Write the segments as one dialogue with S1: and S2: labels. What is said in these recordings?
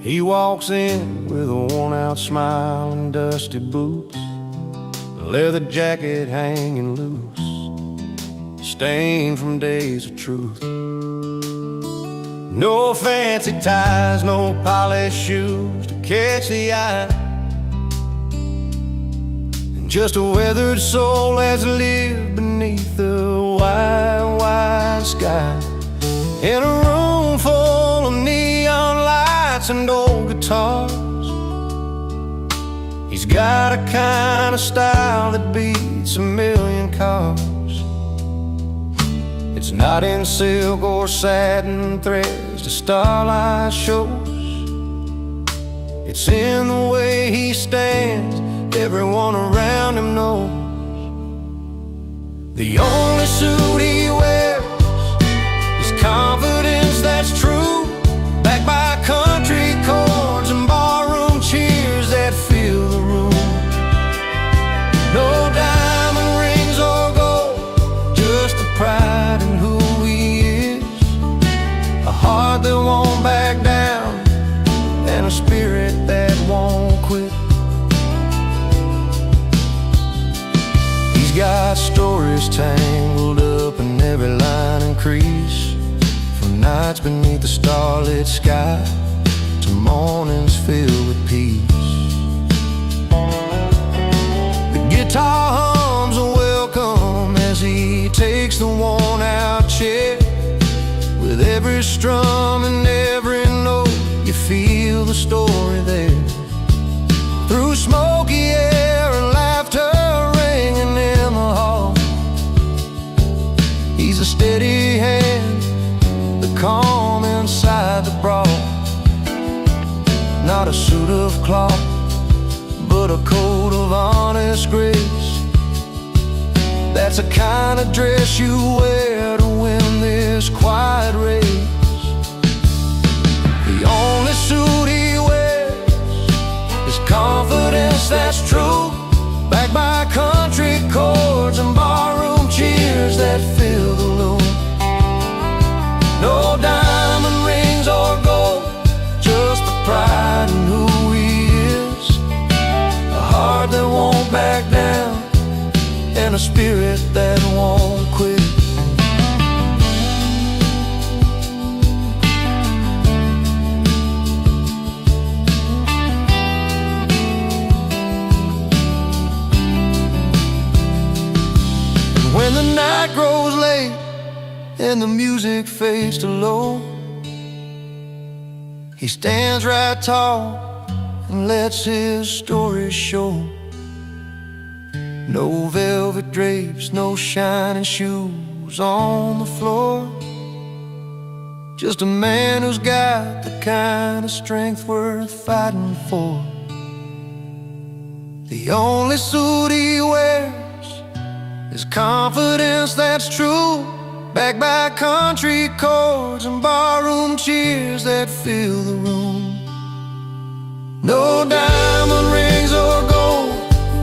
S1: He walks in with a worn-out smile and dusty boots, a leather jacket hanging loose, stained from days of truth. No fancy ties, no polished shoes to catch the eye, and just a weathered soul that's lived beneath the wide, wide sky. In a room full of neon lights and old guitars, he's got a kind of style that beats a million cars. It's not in silk or satin threads to starlight shows. It's in the way he stands, everyone around him knows. The only suit he wears is confidence that's true, backed by country chords and barroom cheers that fill the room. No diamond rings or gold, just the pride in who he is, a heart that won't back down and a spirit that won't quit. He's got stories tangled up in every line and crease, from nights beneath the starlit sky to mornings filled with peace. The guitar hums a welcome as he takes the worn-out chair. With every strum and every note, you feel the story there. Through smoky air and laughter ringing in the hall, he's a steady hand, the calm inside the brawl. Not a suit of cloth, but a coat of honest grace. That's the kind of dress you wear to win this quiet race. The only suit he wears is confidence that's true, backed by country chords and barroom cheers that fill the room. No diamond rings or gold, just the pride in who he is, a heart that won't back down and a spirit that won't quit. And when the night grows late and the music fades to low, he stands right tall and lets his story show. No velvet drapes, no shining shoes on the floor, just a man who's got the kind of strength worth fighting for. The only suit he wears is confidence that's true, backed by country chords and barroom cheers that fill the room. No diamond rings or gold,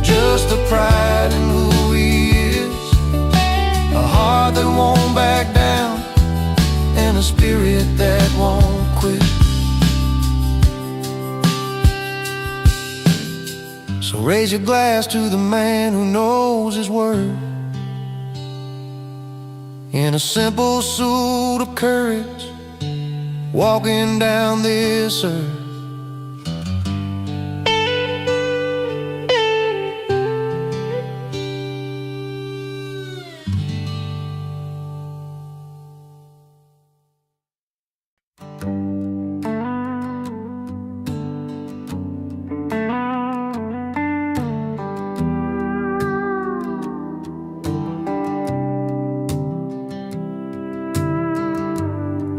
S1: just the pride in who he is, a heart that won't back down and a spirit that won't quit. So raise your glass to the man who knows his worth, in a simple suit of courage, walking down this earth.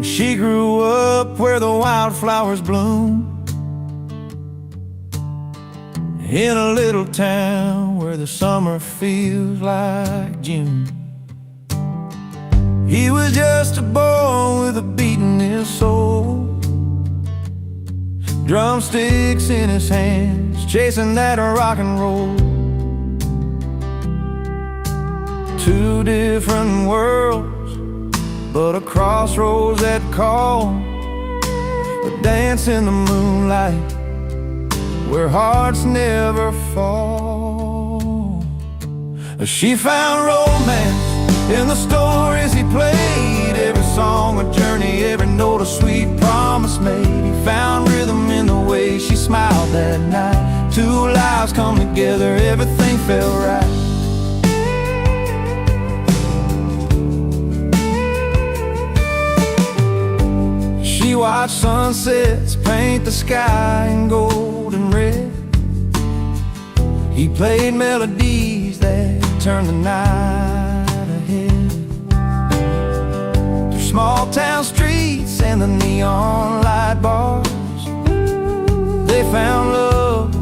S1: She grew up where the wildflowers bloom, in a little town where the summer feels like June. He was just a boy with a beat in his soul, drumsticks in his hands, chasing that rock and roll. Two different worlds, but a crossroads that call. But dance in the moonlight where hearts never fall. She found romance in the stories he played, every song a journey, every note a sweet promise made. He found rhythm in the way she smiled that night. Two lives come together, everything felt right. She watched sunsets paint the sky in gold and red. He played melodies that turned the night ahead. Through small town streets and the neon light bars, they found love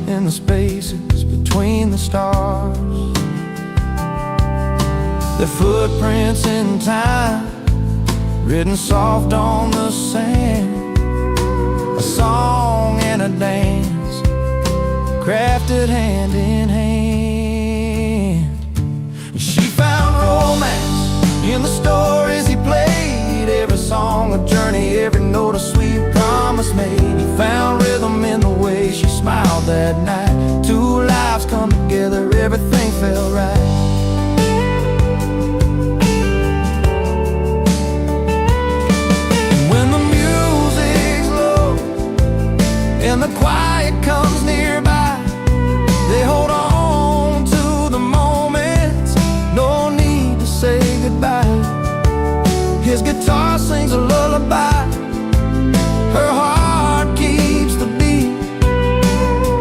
S1: in the spaces between the stars. Their footprints in time, written soft on the sand. A song and a dance, crafted hand in hand. She found romance in the stories he played, every song a journey, every note a sweet promise made. He found rhythm in the way she smiled that night. Two lives come together, everything felt right. And the quiet comes nearby, they hold on to the moments, no need to say goodbye. His guitar sings a lullaby, her heart keeps the beat.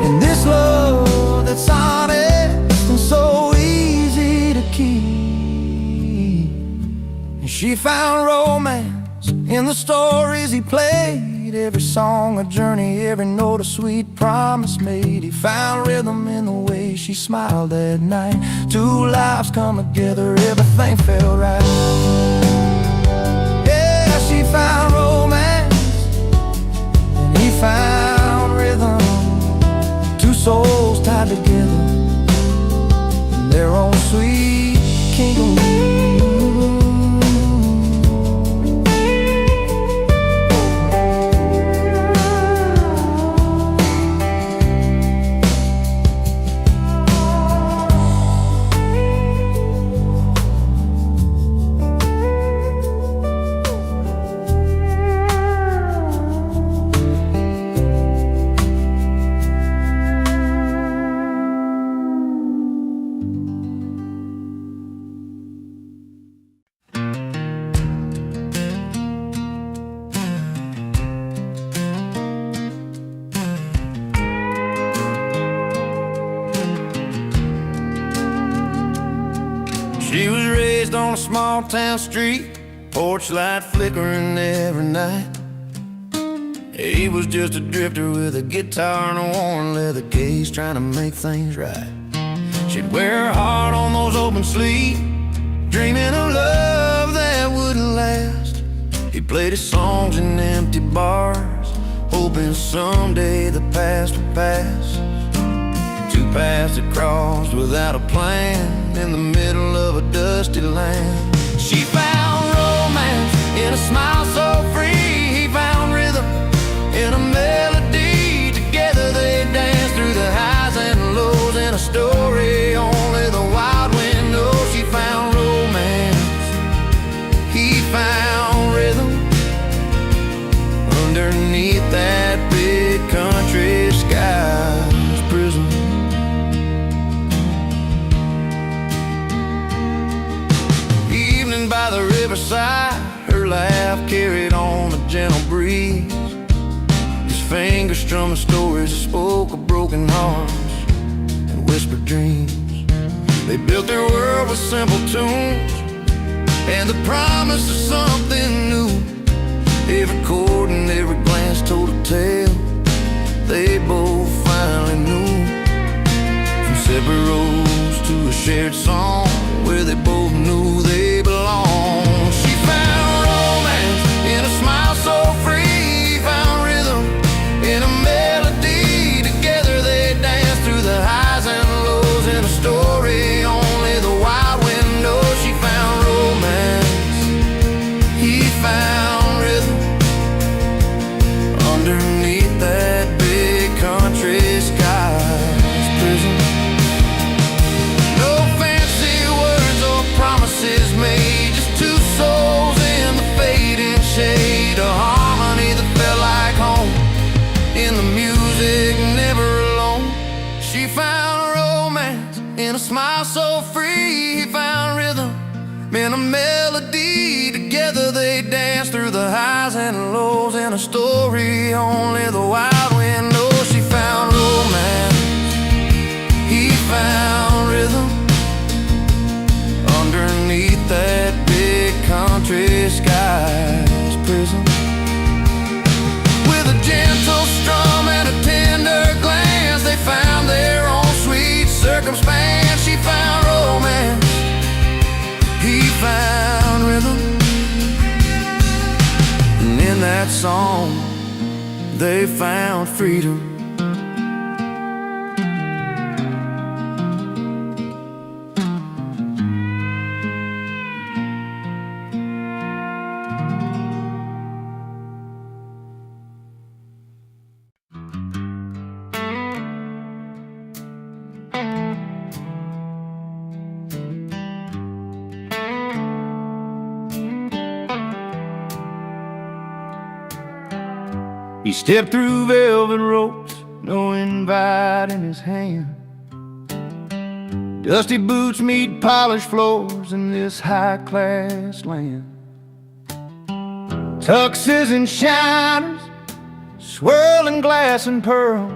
S1: And this love that's honest and so easy to keep. And she found romance in the stories he played, every song a journey, every note a sweet promise made. He found rhythm in the way she smiled that night. Two lives come together, everything felt right. Yeah, she found romance and he found rhythm. Two souls tied together in their own sweet kingdom. She was raised on a small town street, porch light flickering every night. He was just a drifter with a guitar and a worn leather case, trying to make things right. She'd wear her heart on those open sleeves, dreaming of love that wouldn't last. He played his songs in empty bars, hoping someday the past would pass. Two paths that crossed without a plan in the middle of a dusty land. She found romance in a smile so free. He found rhythm in a melody. Together they danced through the highs and lows in a story only the wild wind knows. She found romance, he found rhythm underneath that big country sky's prison. By the riverside, her laugh carried on a gentle breeze. His fingers strumming stories that spoke of broken hearts and whispered dreams. They built their world with simple tunes and the promise of something new. Every chord and every glance told a tale they both finally knew. From separate roads to a shared song where they both knew they belonged. She found romance in a smile so free, found rhythm in a melody. Together they danced through the highs and lows in a story only the wild wind knows. She found romance, he found rhythm She found romance in a smile so free. He found rhythm in a melody. Together they danced through the highs and lows in a story only the wild wind knows. She found romance, he found rhythm underneath that big country sky's prism. With a gentle strum and a tender glance, they found their own sweet circumstance. She found romance, he found rhythm, and in that song they found freedom. He stepped through velvet ropes, no invite in his hand. Dusty boots meet polished floors in this high-class land. Tuxes and shiners, swirling glass and pearl,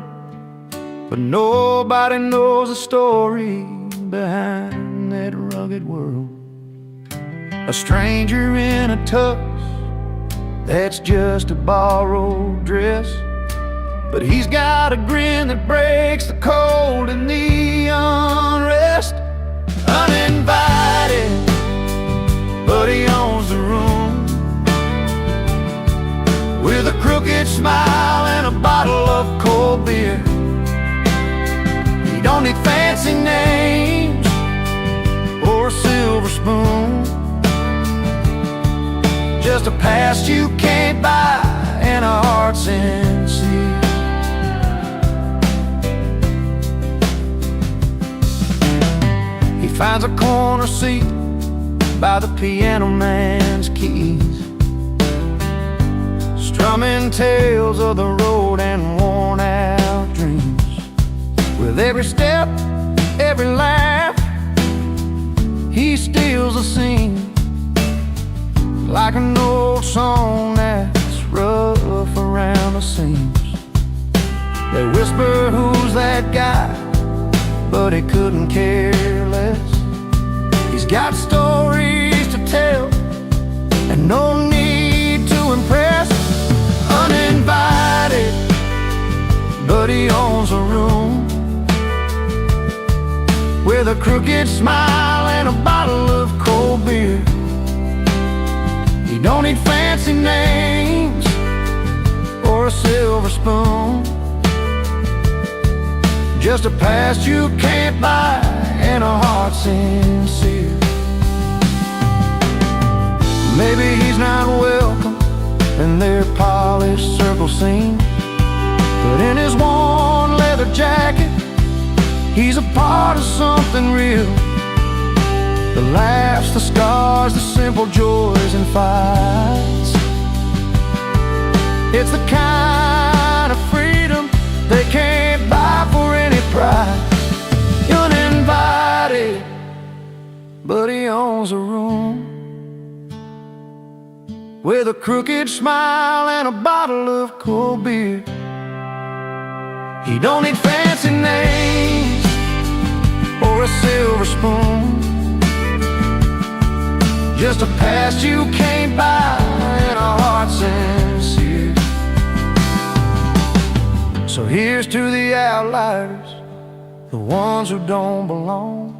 S1: but nobody knows the story behind that rugged world. A stranger in a tux, that's just a borrowed dress, but he's got a grin that breaks the cold and the unrest. Uninvited, but he owns the room, with a crooked smile and a bottle of cold beer. He don't need fancy names or a silver spoon, just a past you can't buy and a heart sincere. He finds a corner seat by the piano man's keys, strumming tales of the road and worn out dreams. With every step, every laugh, he steals a scene, like an old song that's rough around the seams. They whisper, who's that guy? But he couldn't care less. He's got stories to tell and no need to impress. Uninvited, but he owns a room, with a crooked smile and a bottle of cold beer. You don't need fancy names or a silver spoon, just a past you can't buy and a heart sincere. Maybe he's not welcome in their polished circle scene, but in his worn leather jacket, he's a part of something real. The laughs, the scars, the simple joys and fights. It's the kind of freedom they can't buy for any price. Uninvited, but he owns a room, with a crooked smile and a bottle of cold beer. He don't need fancy names or a silver spoon, just a past you can't buy and a heart sincere. So here's to the outliers, the ones who don't belong,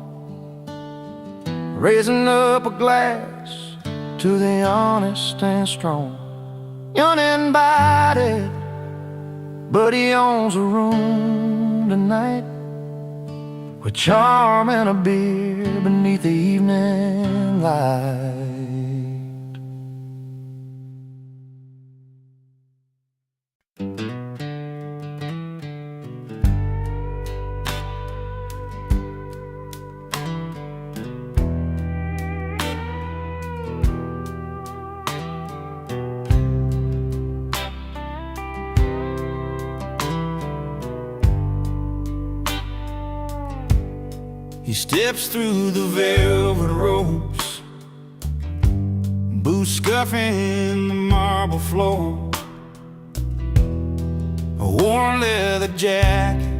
S1: raising up a glass to the honest and strong. Uninvited, but he owns a room tonight, with charm and a beer beneath the evening light.
S2: He steps through the velvet ropes, boots scuffing the marble floor, a worn leather jacket,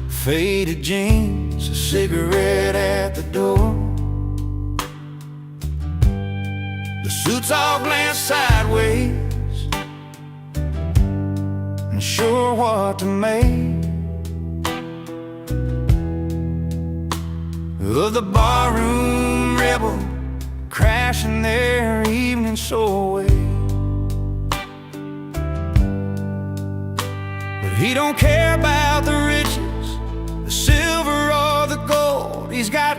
S2: faded jeans, a cigarette at the door. The suits all glance sideways, unsure what to make of the barroom rebel crashing their evening so away. But he don't care about the riches, the silver or the gold. He's got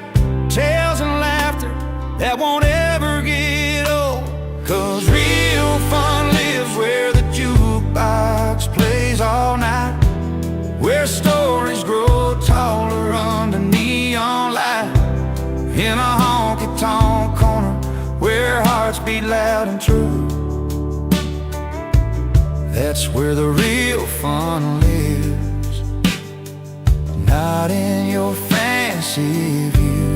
S2: tales and laughter that won't ever get old. 'Cause real fun lives where the jukebox plays all night, where stories grow taller under neon light, in a honky-tonk corner where hearts beat loud and true. That's where the real fun lives, not in your fancy view.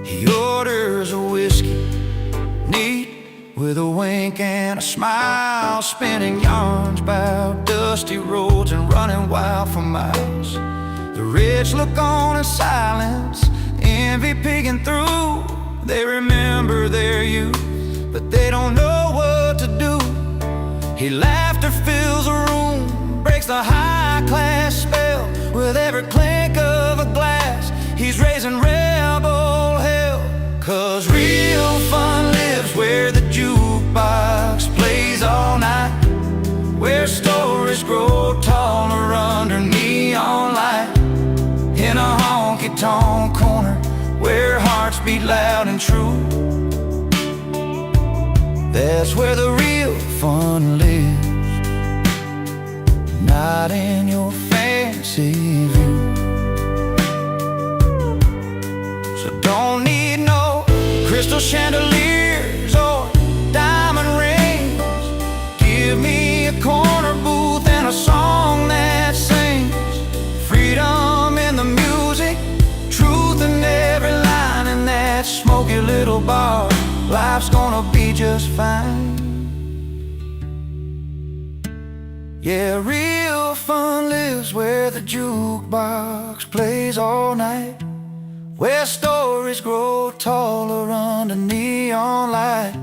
S2: He orders a whiskey, neat, with a wink and a smile, spinning yarns about dusty roads and running wild for miles. The rich look on in silence, envy peeking through. They remember their youth, but they don't know what to do. His laughter fills a room, breaks the high-class spell. With every clink of a glass, he's raising rebel hell. 'Cause real fun lives where the jukebox plays all night, where stories grow taller under neon light, in a honky-tonk corner where hearts beat loud and true. That's where the real fun lives, not in your fancy view. So don't need no crystal chandeliers or diamond rings. Give me a corner booth and a song that sings freedom in the music, truth in every line. In that smoky little bar, life's gonna be just fine. Yeah, real fun lives where the jukebox plays all night, where stories grow taller under neon light,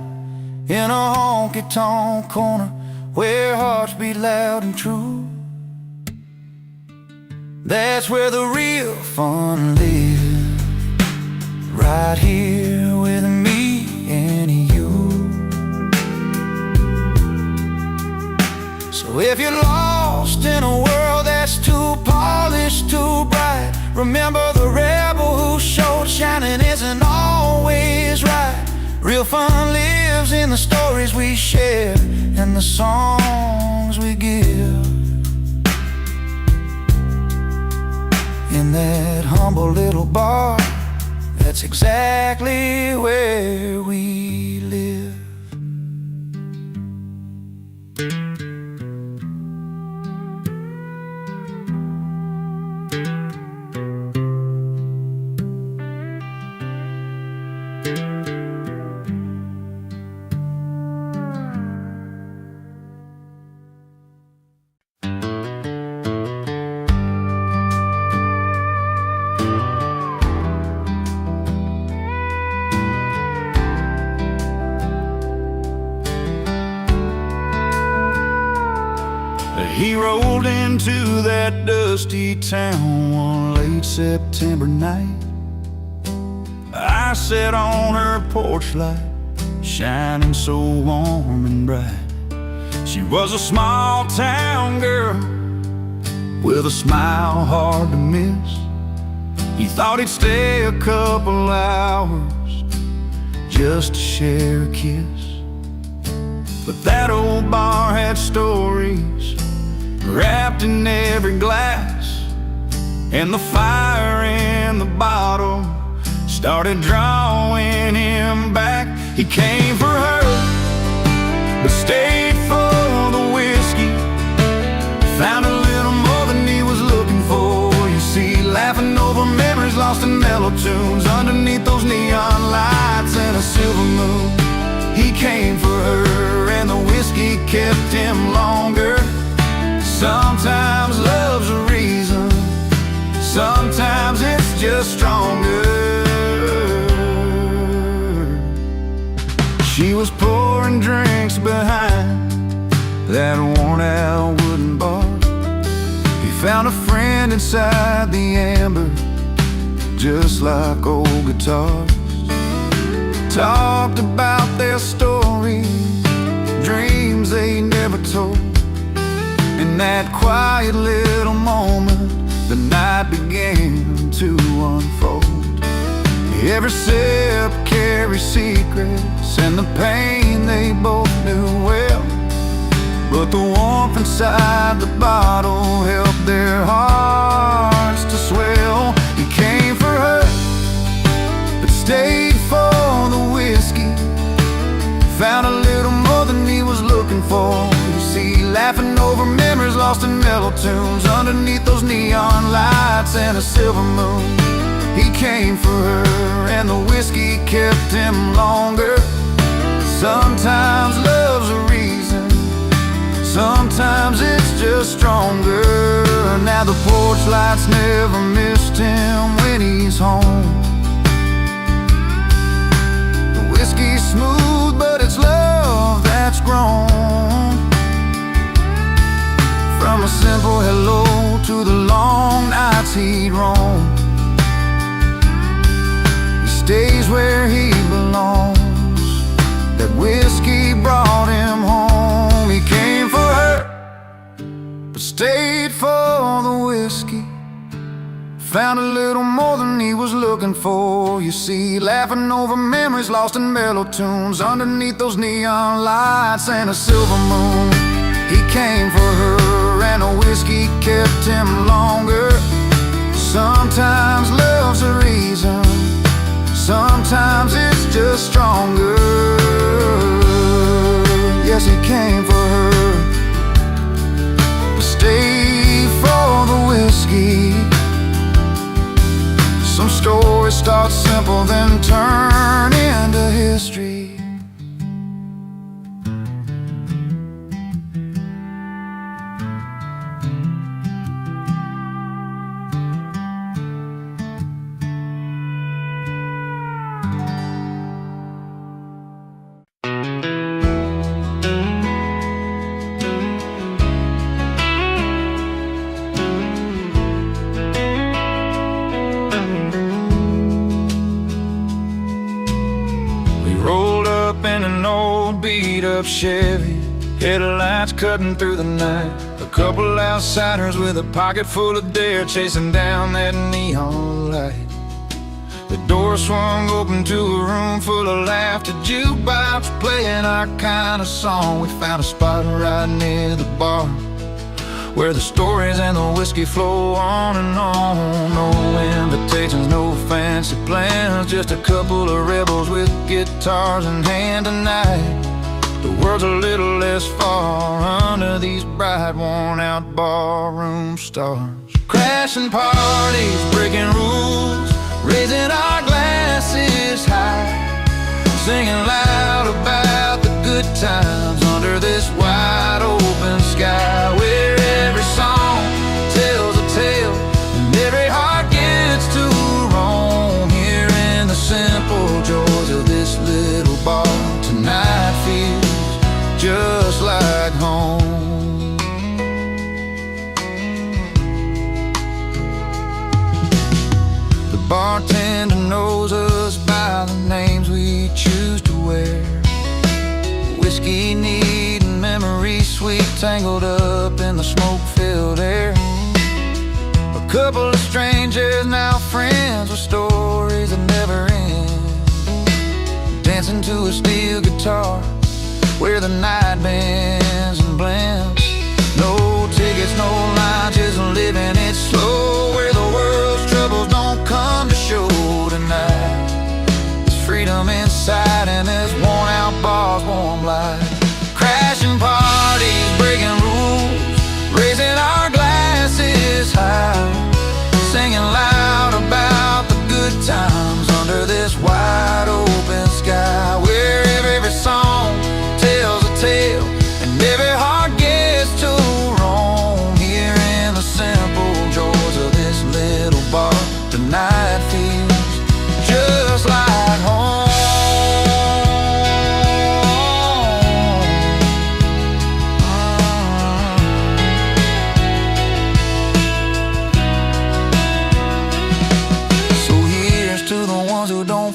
S2: in a honky-tonk corner where hearts beat loud and true. That's where the real fun lives, right here with me and you. So if you're lost in a world that's too polished, too bright, remember the rebel who showed shining isn't always right. Real fun lives in the stories we share and the songs we give, in that humble little bar. That's exactly where we live. He rolled into that dusty town one late September night. I sat on her porch light, shining so warm and bright. She was a small town girl with a smile hard to miss. He thought he'd stay a couple hours just to share a kiss. But that old bar had stories wrapped in every glass, and the fire in the bottle started drawing him back. He came for her, but stayed for the whiskey. Found a little more than he was looking for, you see. lost in mellow tunes underneath those neon lights and a silver moon. He came for her and the whiskey kept him longer. Sometimes love's a reason, sometimes it's just stronger. She was pouring drinks behind that worn-out wooden bar. He found a friend inside the amber, just like old guitars. Talked about their stories, dreams they never told. In that quiet little moment, the night began to unfold. Every sip carried secrets, and the pain they both knew well. But the warmth inside the bottle helped their hearts to swell. He came for her, but stayed for the whiskey. Found a little more than he was looking for. You see, laughing over memories lost in mellow tunes underneath those neon lights and a silver moon. He came for her and the whiskey kept him longer. Sometimes love's a reason, sometimes it's just stronger. Now the porch lights never missed him when he's home. The whiskey's smooth, but it's love that's grown. From a simple hello to the long nights he'd roam. He stays where he belongs. That whiskey brought him home. He came for her, but stayed for the whiskey. Found a little more than he was looking for. You see, laughing over memories lost in mellow tunes underneath those neon lights and a silver moon. He came for her and the whiskey kept him longer. Sometimes love's a reason, sometimes it's just stronger. Yes, he came for her, but stayed for the whiskey. Some stories start simple, then turn into history. Beat-up Chevy, headlights cutting through the night. A couple outsiders with a pocket full of dare, chasing down that neon light. The door swung open to a room full of laughter, jukebox playing our kind of song. We found a spot right near the bar, where the stories and the whiskey flow on and on. No invitations, no fancy plans, just a couple of rebels with guitars in hand tonight. The world's a little less far under these bright, worn-out barroom stars. Crashing parties, breaking rules, raising our glasses high, singing loud about the good times under this wide open sky, where every song tells a tale and every heart gets to roam. Here in the simple joys of this little bar, tonight feels just like home. The bartender knows us by the names we choose to wear. Whiskey neat and memory sweet, tangled up in the smoke-filled air. A couple of strangers, now friends, with stories that never end, dancing to a steel guitar where the night bends and blends. No tickets, no line, just living it slow, where the world's troubles don't come to show tonight. There's freedom inside and there's worn-out bars, warm light. Crashing parties, breaking rules, raising our glasses high, singing loud about the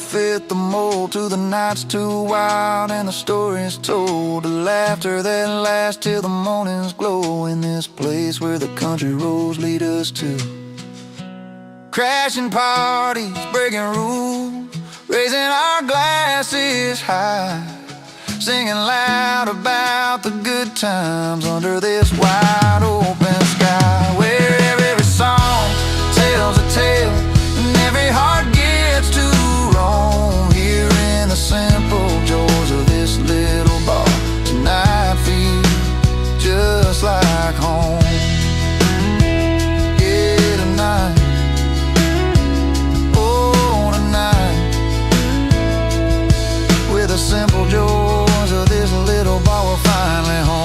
S2: fit the mold. To the night's too wild and the story's told. The laughter that lasts till the morning's glow. In this place where the country roads lead us to. Crashing parties, breaking rules, raising our glasses high, singing loud about the good times under this wide open sky, where every song tells a tale and every heart gets to roam. Here in the simple joys of this little bar, tonight feels just like home. Yeah, tonight, oh tonight, with the simple joys of this little bar, we're finally home.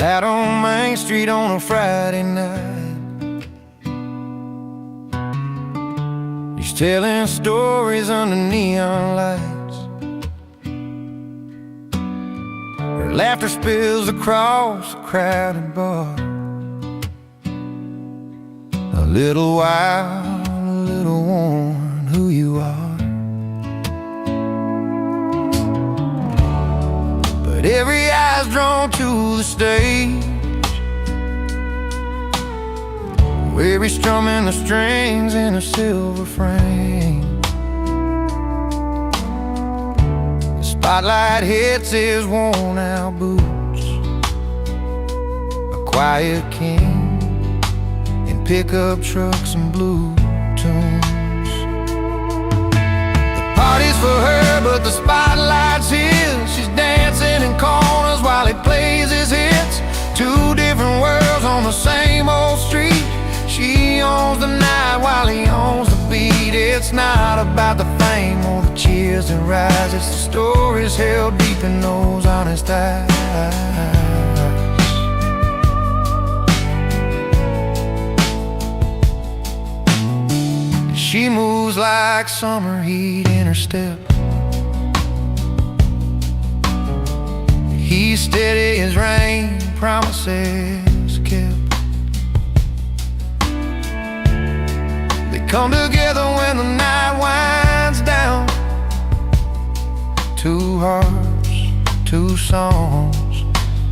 S2: Out on Main Street on a Friday night, he's telling stories under neon lights. Her laughter spills across a crowded bar. A little wild, a little worn, who you are. But every eye's drawn to the stage, where he's strumming the strings in a silver frame. The spotlight hits his worn out boots, a quiet king in pickup trucks and blue tunes. The party's for her, but the spotlight's his. She's dancing in corners while he plays his hits. Two different worlds on the same old street. She owns the night while he owns the beat. It's not about the fame or the cheers and rise. It's the stories held deep in those honest eyes. She moves like summer heat in her step. He's steady as rain, promises kept. They come together when the night winds down. Two hearts, two songs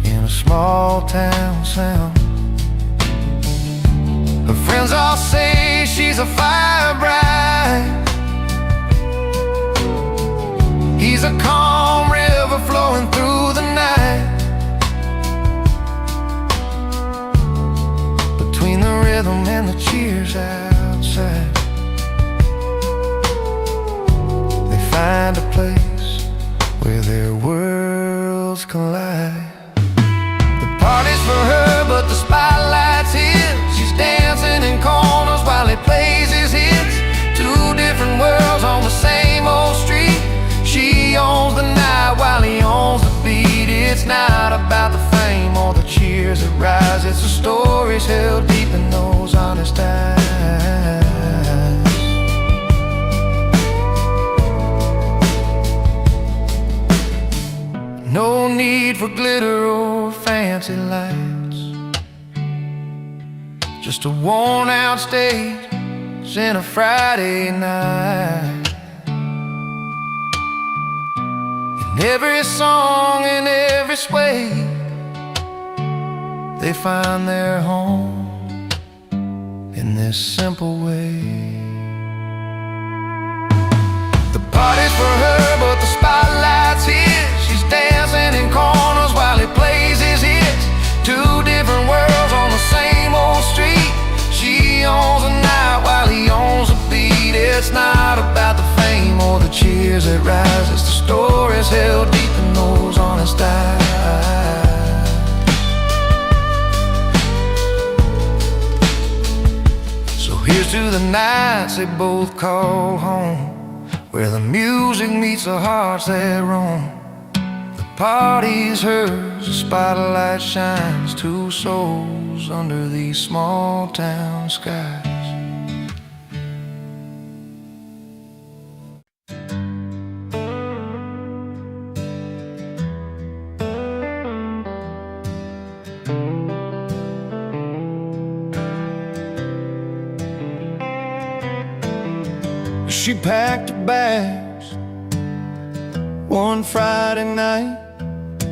S2: in a small town sound. Her friends all say she's a fire bride. He's a calm river flowing through the night. Between the rhythm and the cheers outside, they find a place where their worlds collide. The party's for her, but the spotlight's his. She's dancing in corners while he plays his hits. Two different worlds on the same old street. She owns the night while he owns the beat. It's not about the fame or the cheers that rise. It's the stories held deep in those honest eyes. No need for glitter or fancy lights, just a worn out stage and a Friday night. In every song and every sway, they find their home in this simple way. The party's for her, but the spotlight's his. She's dancing in corners while he plays his hits. Two different worlds on the same old street. She owns the night while he owns the beat. It's not about the fame or the cheers that rise. It's the stories held deep in those honest eyes. So here's to the nights they both call home,
S1: where the music meets the hearts that roam. The party's hers, the spotlight shines two souls under these small town skies. She packed her bags one Friday night,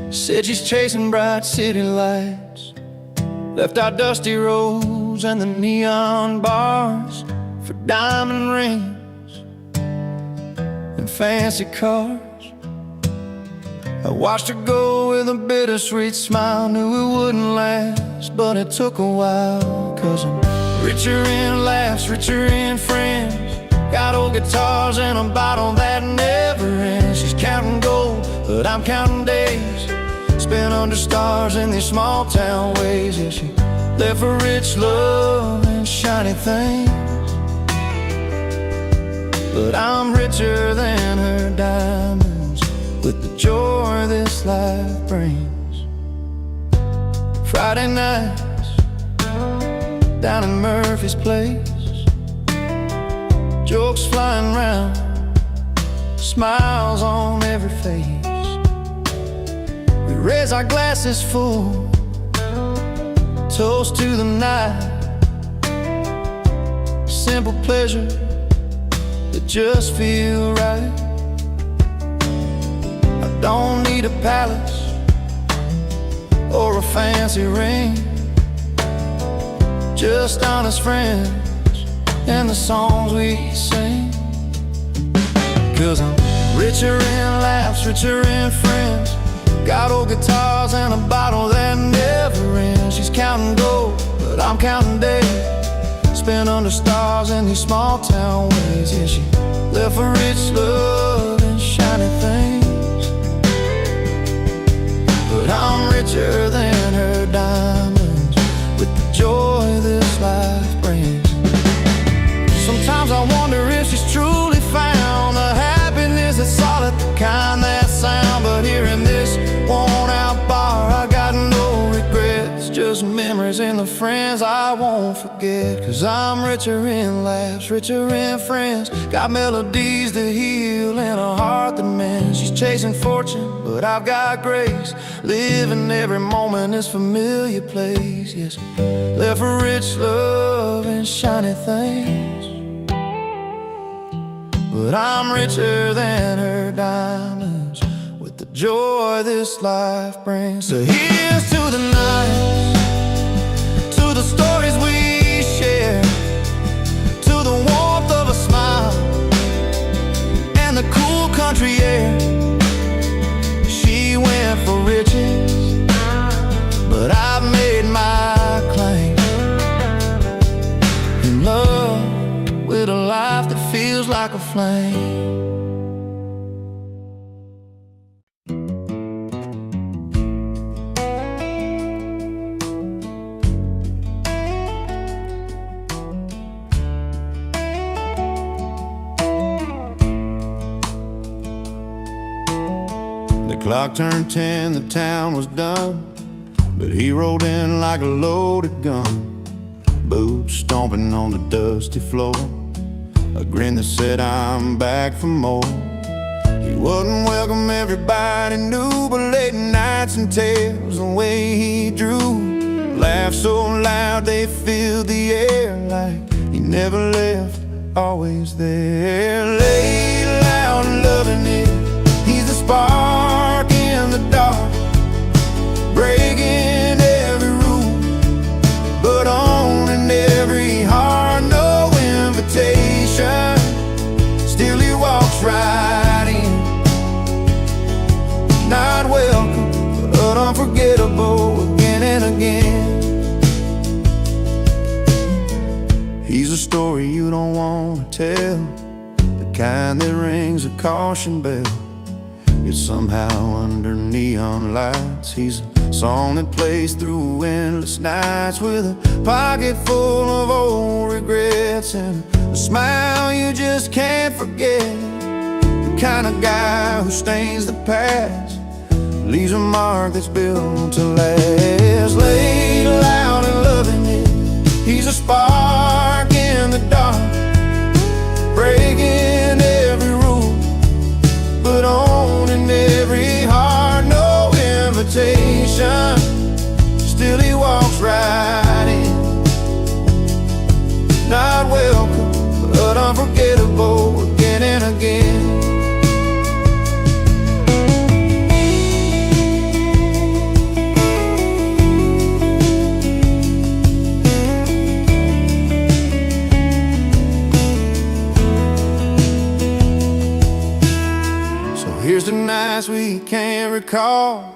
S1: said she's chasing bright city lights, left our dusty roads and the neon bars for diamond rings and fancy cars. I watched her go with a bittersweet smile, knew it wouldn't last, but it took a while. 'Cause I'm richer in laughs, richer in friends, got old guitars and a bottle that never ends. She's counting gold, but I'm counting days spent under stars in these small town ways. Yeah, she left for rich love and shiny things, but I'm richer than her diamonds with the joy this life brings. Friday nights down in Murphy's place, jokes flying round, smiles on every face. We raise our glasses full, toast to the night. Simple pleasure that just feel right. I don't need a palace or a fancy ring, just honest friends and the songs we sing. 'Cause I'm richer in laughs, richer in friends, got old guitars and a bottle that never ends. She's counting gold, but I'm counting days spent under stars in these small town ways. Yeah, she left for rich love and shiny things, but I'm richer than her diamonds with the joy this life brings. Sometimes I wonder if she's truly found the happiness that's solid, the kind that sound. But here in this worn out bar, I got no regrets, just memories and the friends I won't forget. 'Cause I'm richer in laughs, richer in friends, got melodies that heal and a heart that mends. She's chasing fortune, but I've got grace, living every moment in this familiar place. Yes, left for rich love and shiny things, but I'm richer than her diamonds with the joy this life brings. So here's to the nights, to the stories we share, to the warmth of a smile and the cool country air. She went for riches, but I've made my claim in love with a life that feels like a flame. The clock turned 10, the town was done, but he rolled in like a loaded gun, boots stomping on the dusty floor, a grin that said I'm back for more. He wouldn't welcome everybody knew, but late nights and tales, the way he drew, laughed so loud they filled the air, like he never left, always there. Laid loud and loving it, he's the spark in the dark, breaking every rule, but owning every heart. No invitation, still he walks right in. Not welcome, but unforgettable again and again. He's a story you don't want to tell, the kind that rings a caution bell, yet somehow under neon lights. He's a song that plays through endless nights, with a pocket full of old regrets and a smile you just can't forget. kind of guy who stains the past, leaves a mark that's built to last. Laid loud and loving it, he's a spark in the dark, breaking every rule, but owning every heart. No invitation, still he walks right in. Not welcome, but unforgettable again and again. So here's the nights we can't recall,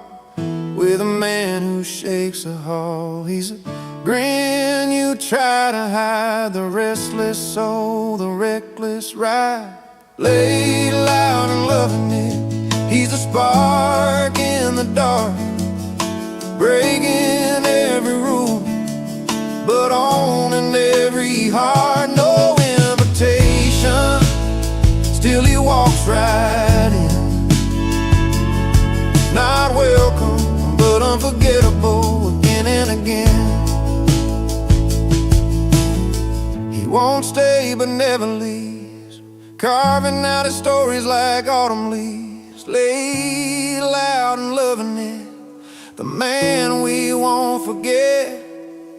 S1: with a man who shakes a hall. He's a grin you try to hide, the restless soul, the reckless ride. Laid loud and loving it, he's a spark in the dark, breaking every rule, but owning every heart. No invitation, still he walks right in. Not welcome, but unforgettable again and again. He won't stay but never leaves, carving out his stories like autumn leaves. Laid loud and loving it, the man we won't forget.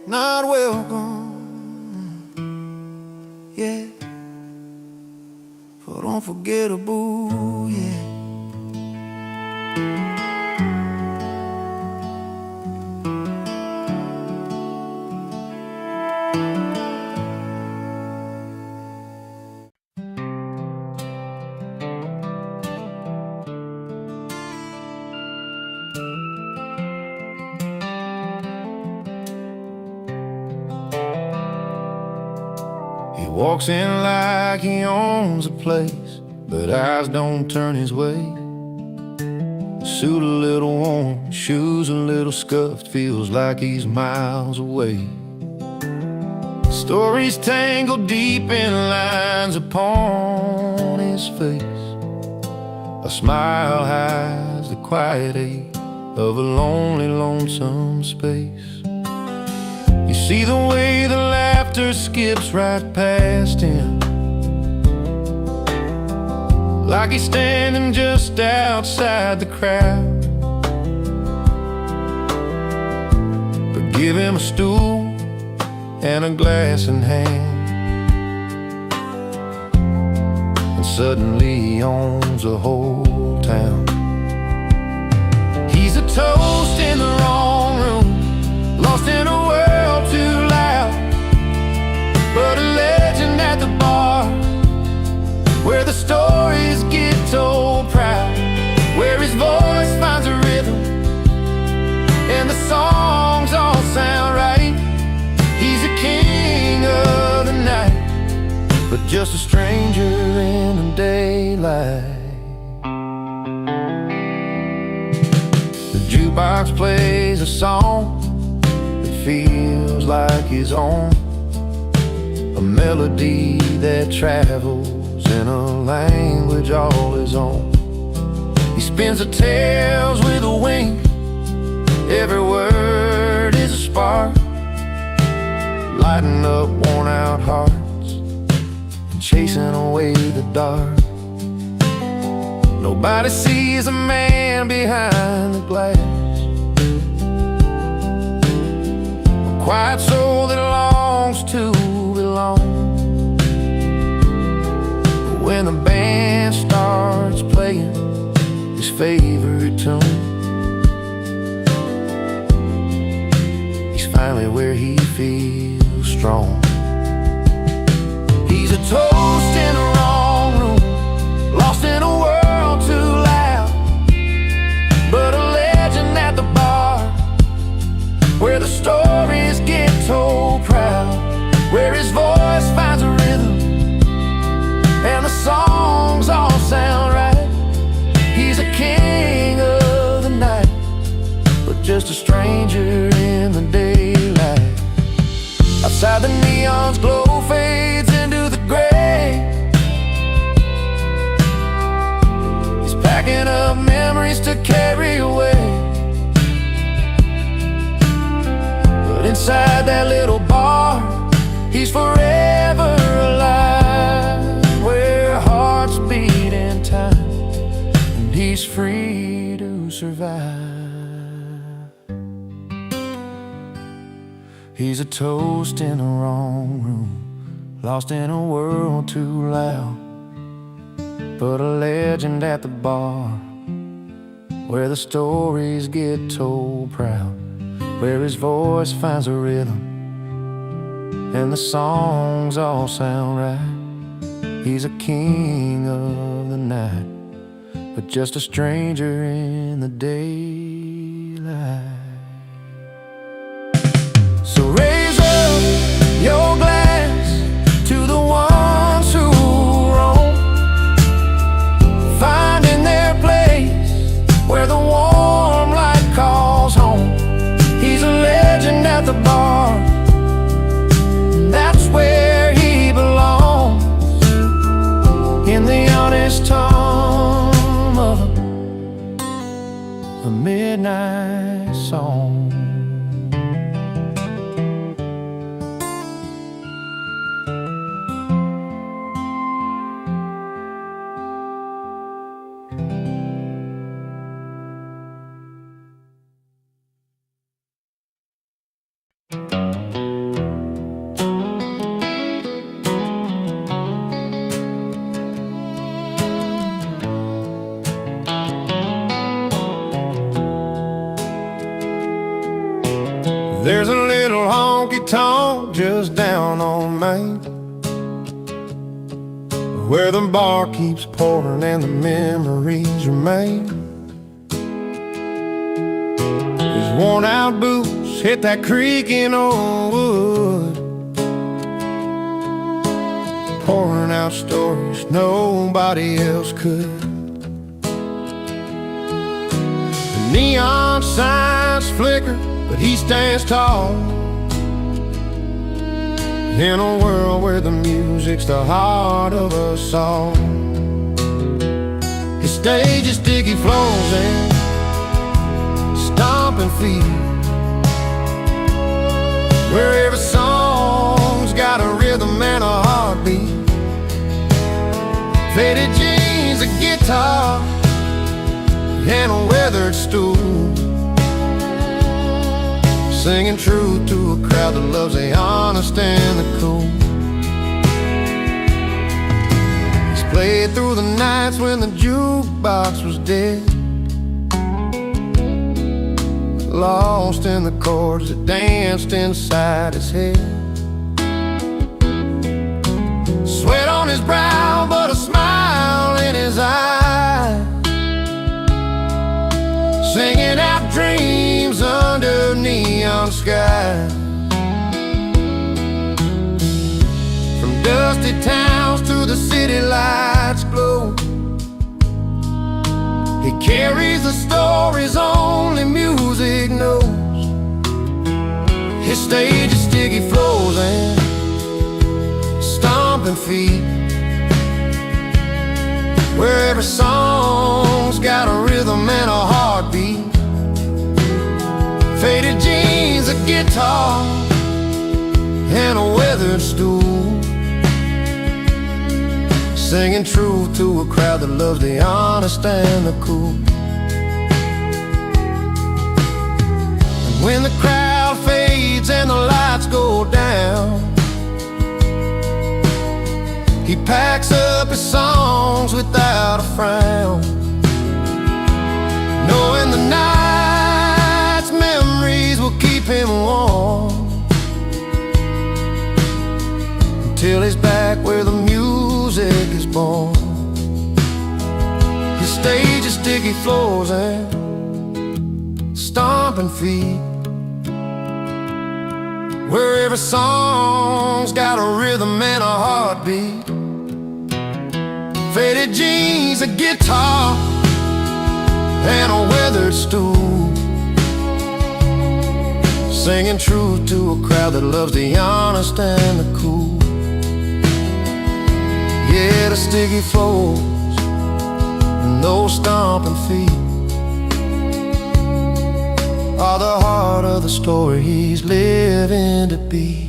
S1: Not welcome, yeah, but unforgettable, yeah. He walks in like he owns a place, but eyes don't turn his way. Suit a little worn, shoes a little scuffed, feels like he's miles away. Stories tangled deep in lines upon his face. A smile hides the quiet ache of a lonely, lonesome space. You see the way the laughter skips right past him, like he's standing just outside the crowd. But give him a stool and a glass in hand, and suddenly he owns the whole town. He's a toast in the wrong room, lost in a world too loud, but a legend at the bar, where the stories get told proud, where his voice finds a rhythm and the songs all sound right. He's a king of the night, but just a stranger in the daylight. The jukebox plays a song that feels like his own, a melody that travels in a language all his own. He spins the tales with a wink, every word is a spark, lighting up worn out hearts and chasing away the dark. Nobody sees a man behind the glass, a quiet soul that longs to belong. When the band starts playing his favorite tune, he's finally where he feels strong. He's a toast in the wrong room, lost in a world too loud, but a legend at the bar, where the stories get told proud, where his voice finds a rhythm and the songs all sound right. He's a king of the night, but just a stranger in the daylight. Outside the neon's glow fades into the gray,
S2: He's a toast in the wrong room, lost in a world too loud, but a legend at the bar, where the stories get told proud, where his voice finds a rhythm and the songs all sound right. He's a king of the night, but just a stranger in the daylight. So raise up your glass to the ones who roam, finding their place where the warm light calls home. He's a legend at the bar, that's where he belongs, in the honest hum of a midnight song. There's a little honky-tonk just down on Main, where the bar keeps pouring and the memories remain. His worn-out boots hit that creaking old wood, pouring out stories nobody else could. The neon signs flicker, but he stands tall in a world where the music's the heart of us all. His stage is sticky floors and stomping feet, where every song's got a rhythm and a heartbeat. Faded jeans, a guitar, and a weathered stool, singing truth to a crowd that loves the honest and the cool. He's played through the nights when the jukebox was dead, lost in the chords that danced inside his head. Sweat on his brow, but a smile in his eyes, singing out dreams under neon sky. From dusty towns to the city lights glow, he carries the stories only music knows. His stage is sticky floors and stomping feet, where every song's got a rhythm and a heartbeat. Faded jeans, a guitar, and a weathered stool, singing truth to a crowd that loves the honest and the cool. And when the crowd fades and the lights go down, he packs up his songs without a frown, knowing the night's memories will keep him warm, until he's back where the music is born. His stage is sticky floors and stomping feet, where every song's got a rhythm and a heartbeat. Faded jeans, a guitar, and a weathered stool, singing truth to a crowd that loves the honest and the cool. Yeah, the sticky floors and those stomping feet are the heart of the story he's living to be.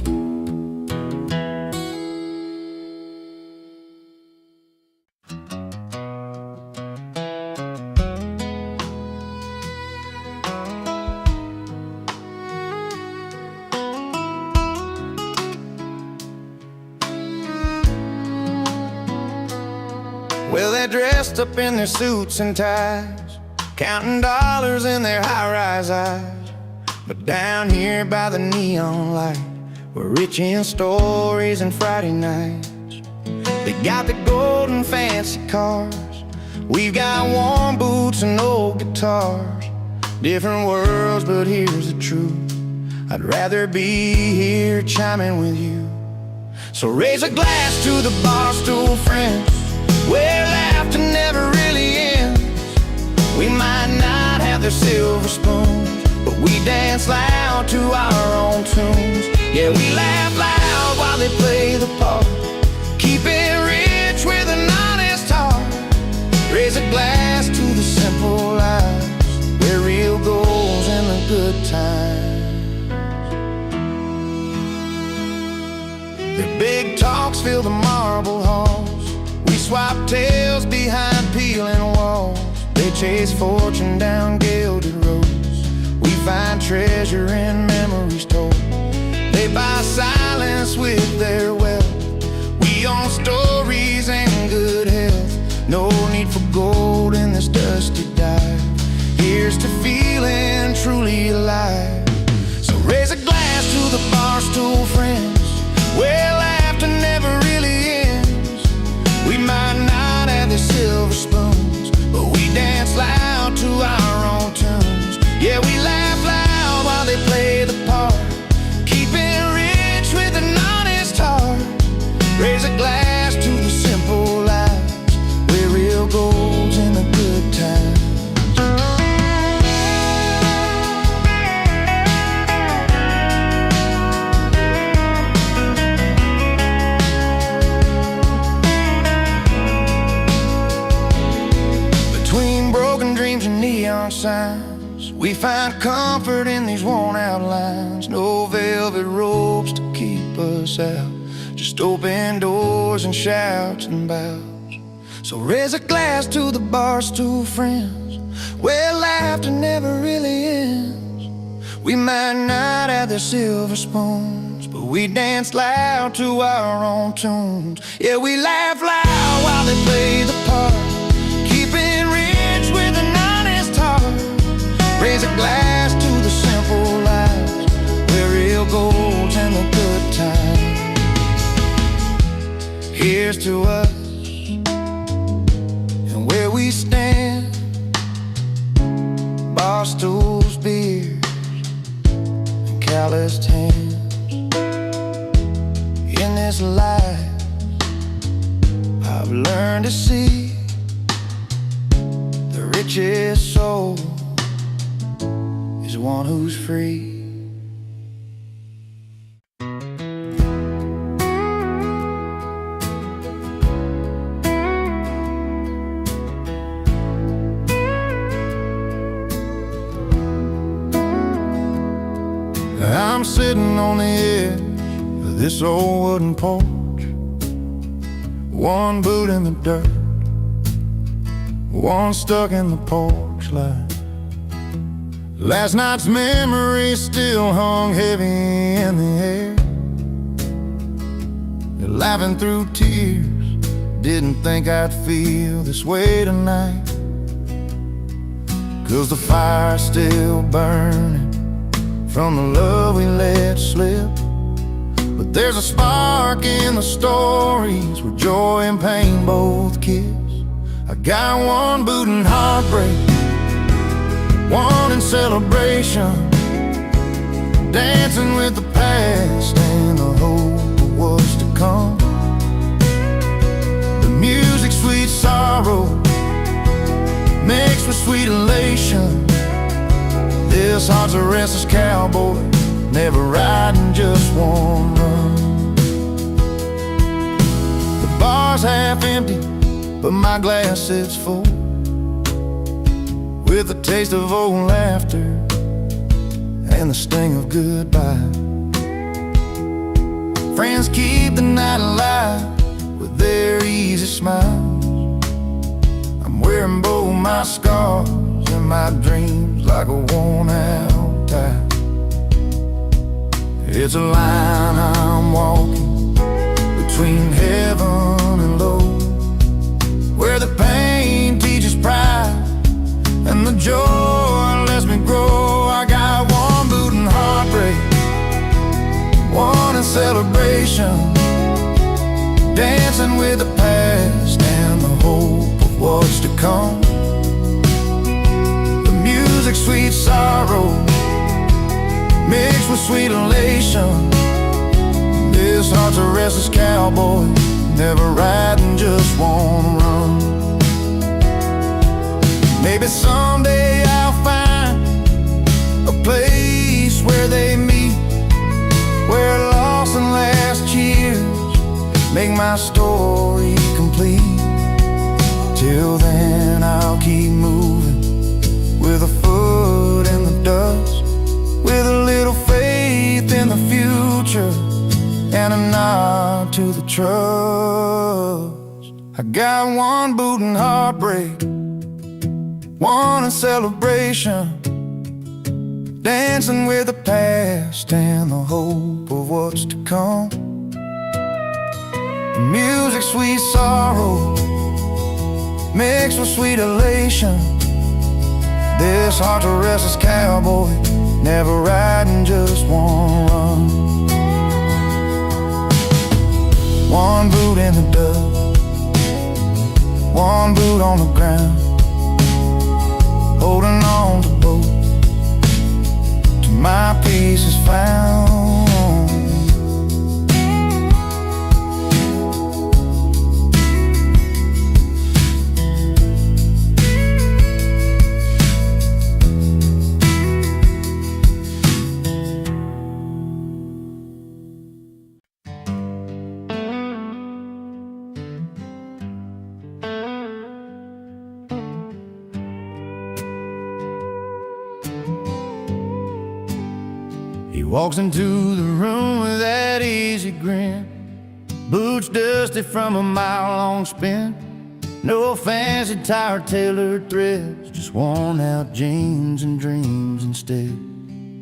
S2: Well, they're dressed up in their suits and ties, counting dollars in their high-rise eyes. But down here by the neon light, we're rich in stories and Friday nights. They got the gold and fancy cars, we've got warm boots and old guitars. Different worlds, but here's the truth: I'd rather be here chiming with you. So raise a glass to the Barstool friends, where laughter never really ends. We might not have their silver spoons, but we dance loud to our own tunes. Yeah, we laugh loud while they play the part, keep it rich with an honest heart. Raise a glass to the simple lives, where real goes in the good times. Their big talks fill the marble halls, we swap tales behind peeling walls. They chase fortune down gilded roads, we find treasure in memories told. They buy silence with their wealth, we own stories and good health. No need for gold in this dusty dive, here's to feeling truly alive. So raise a glass to the Barstool friends, where laughter never really ends. We might not have the silver spoons, but we dance loud to our own tunes. Yeah, we laugh loud while they play the part, keep it rich with an honest heart. Raise a glass to the simple lives, where real gold's in the good times. Between broken dreams and neon signs, we find comfort in these worn out lines. No velvet ropes to keep us out, just open doors and shouts and bows. So raise a glass to the Barstool friends, where laughter never really ends. We might not have their silver spoons, but we dance loud to our own tunes. Yeah, we laugh loud while they play the part, keeping rich with an honest heart. Raise a glass to the simple lives, where real gold's in the good times. Here's to us and where we stand, Barstool's beers and calloused hands. In this life I've learned to see the richest soul is one who's free. I'm sitting on the edge of this old wooden porch, one boot in the dirt, one stuck in the porch light. Last night's memory still hung heavy in the air. Laughing through tears, didn't think I'd feel this way tonight, 'cause the fire's still burning from the love we let slip. But there's a spark in the stories where joy and pain both kiss. I got one boot in heartbreak, one in celebration, dancing with the past and the hope of what's to come. The music, sweet sorrow, mixed with sweet elation. This heart's a restless cowboy, never riding just one run. The bar's half empty, but my glass sits full, with the taste of old laughter and the sting of goodbye. Friends keep the night alive with their easy smiles. I'm wearing both my scars and my dreams like a worn-out tie. It's a line I'm walking between heaven and low, where with the past and the hope of what's to come. The music, sweet sorrow, mixed with sweet elation. This heart's a restless cowboy, never riding, just wanna run. Maybe someday I'll find a place where they meet, where lost and last years make my story complete. Till then I'll keep moving, with a foot in the dust, with a little faith in the future, and a nod to the trust. I got one boot in heartbreak, one in celebration, dancing with the past and the hope of what's to come. Music, sweet sorrow, mixed with sweet elation. This heart's a restless cowboy, never riding, just wanna run. One boot in the dust, one boot on the ground, holding on to both till my peace is found. He walks into the room with that easy grin, boots dusty from a mile-long spin. No fancy tired tailored threads, just worn out jeans and dreams instead.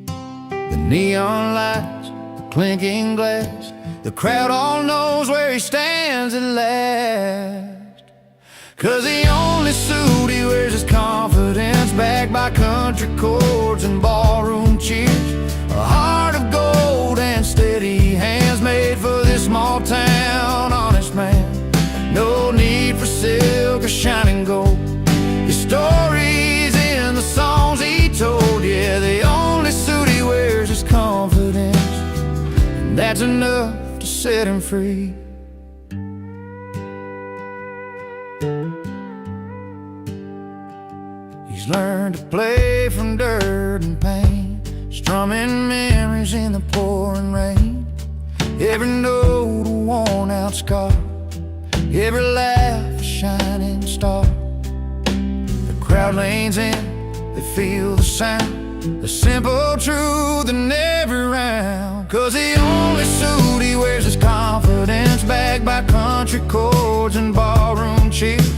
S2: The neon lights, the clinking glass, the crowd all knows where he stands at last. 'Cause the only suit he wears is confidence, backed by country chords and ballroom cheers. A heart of gold and steady hands, made for this small town honest man. No need for silk or shining gold, his story's in the songs he told. Yeah, the only suit he wears is confidence, and that's enough to set him free. He's learned to play from dirt and pain, strumming memories in the pouring rain. Every note a worn out scar, every laugh a shining star. The crowd leans in, they feel the sound, the simple truth in every round. 'Cause the only suit he wears is confidence, backed by country chords and ballroom cheers.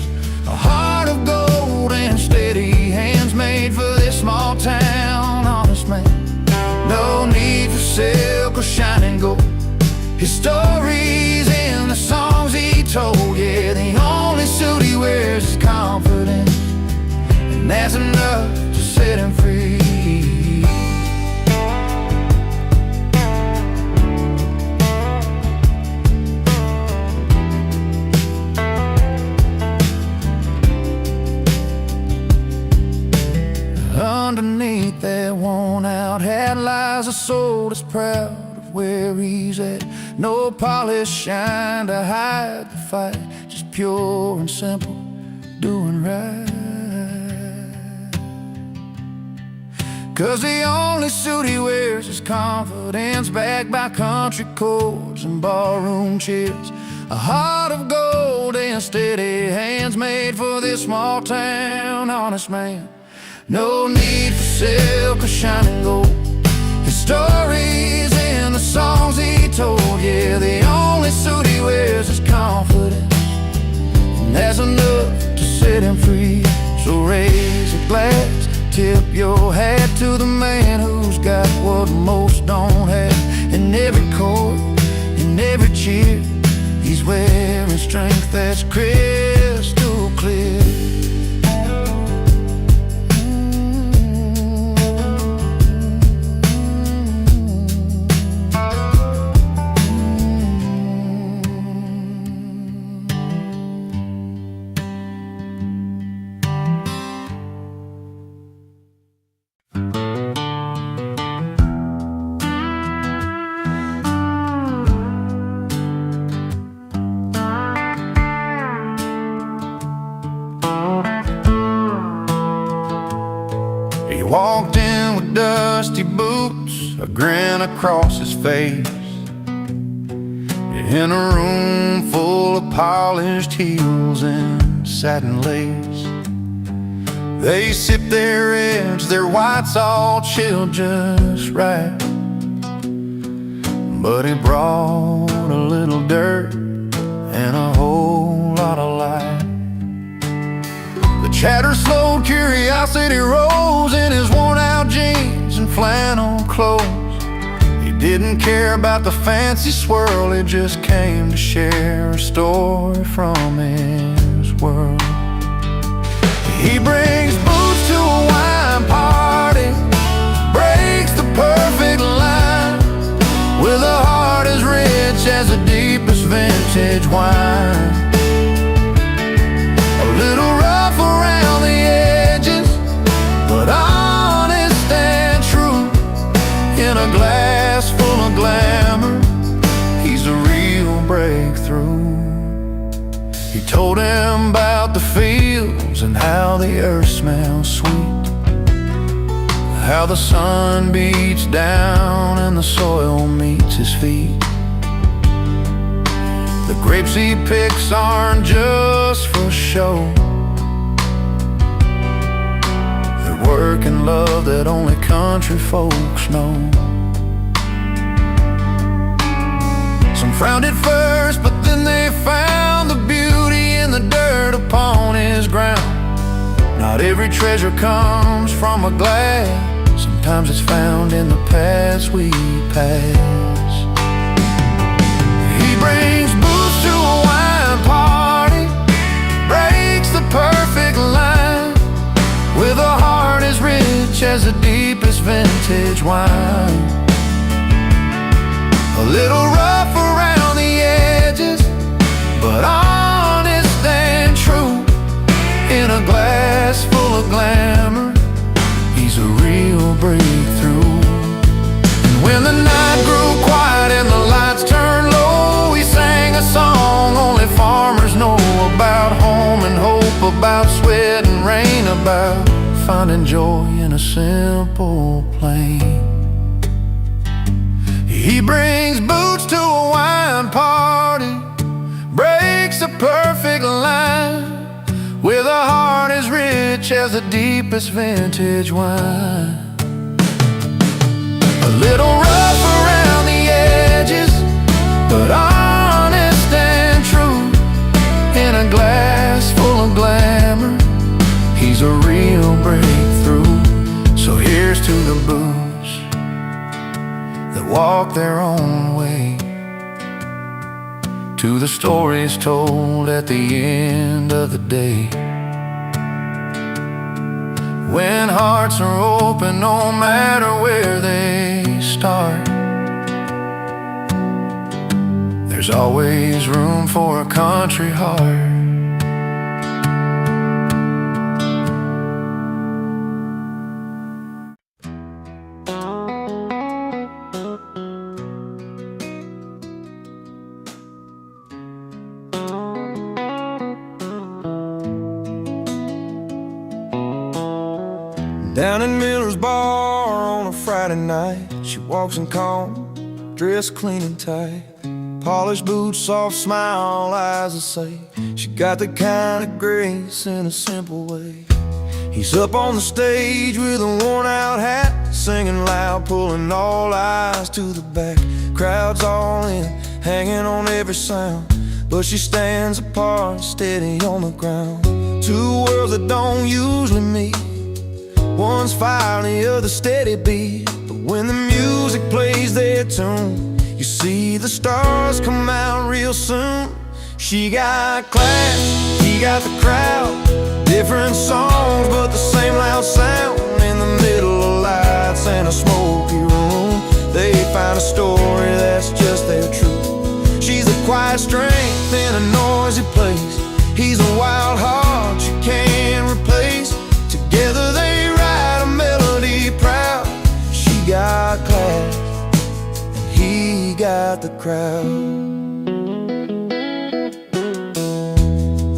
S2: A heart of gold and steady hands, made for this small town honest man. No need for silk or shining gold, his story's in the songs he told. Yeah, the only suit he wears is confidence, and that's enough to set him free. Underneath that worn-out hat lies a soul that's proud of where he's at. No polish shine to hide the fight, just pure and simple, doing right. 'Cause the only suit he wears is confidence, backed by country chords and ballroom cheers. A heart of gold and steady hands, made for this small town honest man. No need for silk or shining gold, his story's in the songs he told. Yeah, the only suit he wears is confidence, and that's enough to set him free. So raise a glass, tip your hat to the man who's got what most don't have. In every chord, in every cheer, he's wearing strength that's crystal clear. walked in with dusty boots, a grin across his face, in a room full of polished heels and satin lace. They sipped their reds, their whites all chilled just right, but it brought a little dirt and a whole lot of light. The chatter slowed, curiosity rose in his worn-out jeans and flannel clothes. He didn't care about the fancy swirl, he just came to share a story from his world. He brings boots to a wine party, breaks the perfect line, with a heart as rich as the deepest vintage wine. A little rough around the edges, but honest and true. In a glass full of glamour, he's a real breakthrough. He told him about the fields and how the earth smells sweet, how the sun beats down and the soil meets his feet. The grapes he picks aren't just for show, they're work and love that only country folks know. Some frowned at first, but then they found the beauty in the dirt upon his ground. Not every treasure comes from a glass, sometimes it's found in the paths we pass. He brings boots to a wine party, breaks the perfect line, with a heart as rich as the deepest vintage wine. A little rough around the edges, but honest and true. In a glass full of glamour, he's a real breakthrough. And when the night grew quiet and the lights turned low, he sang a song only farmers know about home and hope, about sweat and rain, about finding joy in a simple plain. He brings boots to a wine party, breaks a perfect line, with a heart as rich as the deepest vintage wine. A little rough around the edges, but honest and true. In a glass full of glamour, he's a real breakthrough. So here's to the boots that walk their own way, to the stories told at the end of the day. When hearts are open, no matter where they start, there's always room for a country heart.
S3: Down in Miller's bar on a Friday night, she walks in calm, dressed clean and tight, polished boots, soft smile, eyes that say she got the kind of grace in a simple way. He's up on the stage with a worn-out hat, singing loud, pulling all eyes to the back. Crowd's all in, hanging on every sound, but she stands apart, steady on the ground. Two worlds that don't usually meet, one's fire and the other steady beat. But when the music plays their tune, you see the stars come out real soon. She got class, he got the crowd, different songs but the same loud sound. In the middle of lights and a smoky room, they find a story that's just their truth. She's a quiet strength in a noisy place, he's a wild heart you can't replace. Together they write a melody proud. She got class and he got the crowd.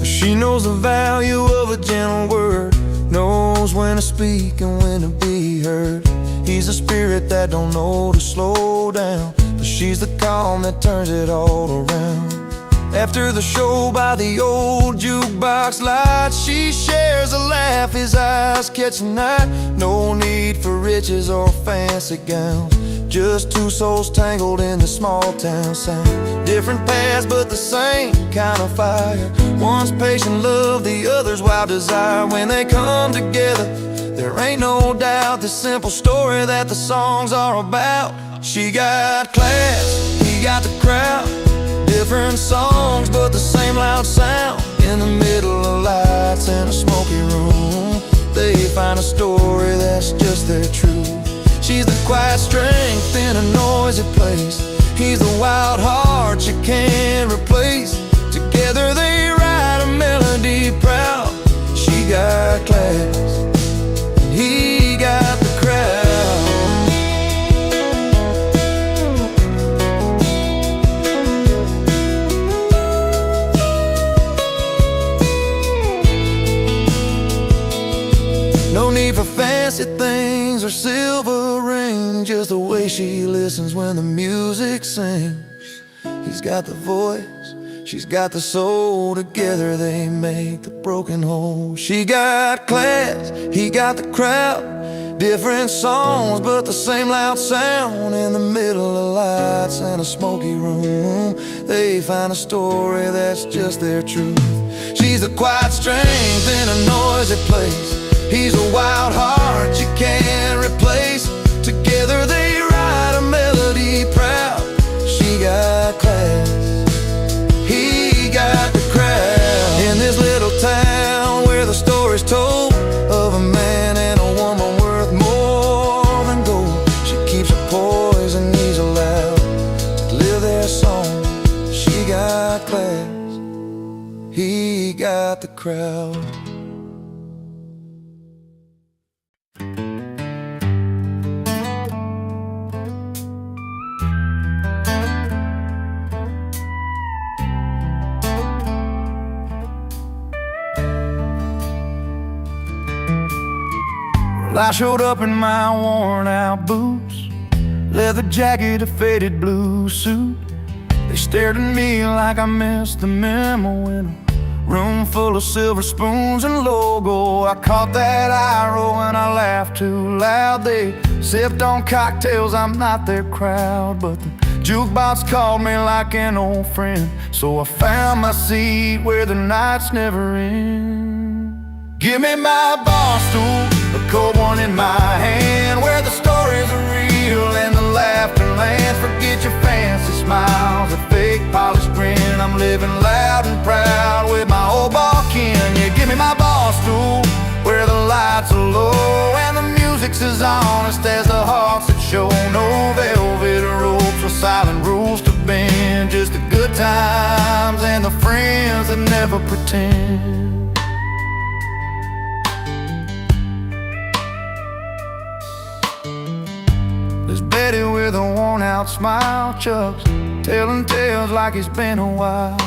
S3: She knows the value of a gentle word, knows when to speak and when to be heard. He's a spirit that don't know to slow down, but she's the calm that turns it all around. After the show by the old jukebox light, she shares a laugh, his eyes catch the night. No need for riches or fancy gowns, just two souls tangled in the small town sound. Different paths but the same kind of fire. One's patient love, the other's wild desire. When they come together, there ain't no doubt the simple story that the songs are about. She got class, he got the crowd. Different songs but the same loud sound. In the middle of lights in a smoky room, they find a story that's just their truth. She's the quiet strength in a noisy place. He's the wild heart you can't replace. Together they write a melody proud. She got class, and he got the crowd. No need for fancy things or silver rings, just the way she listens when the music sings. He's got the voice, she's got the soul. Together they make the broken whole. She got class, he got the crowd. Different songs but the same loud sound. In the middle of lights and a smoky room, they find a story that's just their truth. She's the quiet strength in a noisy place. He's a wild heart you can't replace. Together they write a melody proud. She got class, he got the crowd. In this little town where the story's told of a man and a woman worth more than gold, she keeps her poise and he's allowed to live their song. She got class, he got the crowd.
S2: I showed up in my worn out boots, leather jacket, a faded blue suit. They stared at me like I missed the memo in a room full of silver spoons and logo. I caught that eye roll and I laughed too loud. They sipped on cocktails, I'm not their crowd, but the jukebox called me like an old friend. So I found my seat where the nights never end. Give me my bar stool, a cold one in my hand, where the stories are real and the laughter lands. Forget your fancy smiles, a fake polished grin. I'm living loud and proud with my old bar kin. Yeah, give me my bar stool, where the lights are low and the music's as honest as the hearts that show. No velvet ropes or silent rules to bend, just the good times and the friends that never pretend. There's Betty with a worn-out smile, Chuck's telling tales like it's been a while.